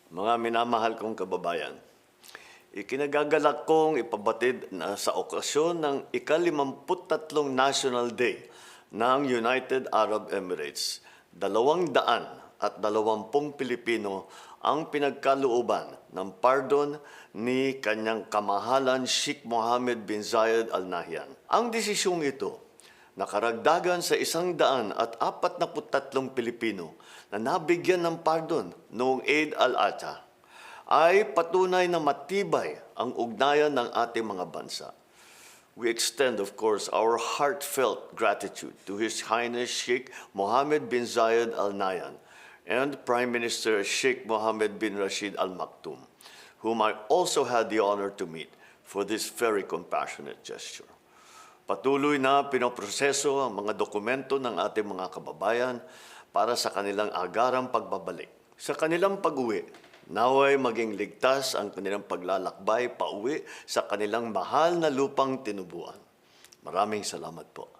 Mga minamahal kong kababayan, ikinagagalak kong ipabatid na sa okasyon ng ika-53 National Day ng United Arab Emirates, 220 Pilipino ang pinagkalooban ng pardon ni kanyang kamahalan Sheikh Mohammed bin Zayed Al Nahyan. Ang desisyong ito nakaragdagan sa 143 Pilipino na nabigyan ng pardon noong Eid al-Adha ay patunay na matibay ang ugnayan ng ating mga bansa. We extend, of course, our heartfelt gratitude to His Highness Sheikh Mohammed bin Zayed Al Nahyan and Prime Minister Sheikh Mohammed bin Rashid Al Maktoum, whom I also had the honor to meet for this very compassionate gesture. Patuloy na pinoproseso ang mga dokumento ng ating mga kababayan para sa kanilang agarang pagbabalik. Sa kanilang pag-uwi, naway maging ligtas ang kanilang paglalakbay pauwi sa kanilang mahal na lupang tinubuan. Maraming salamat po.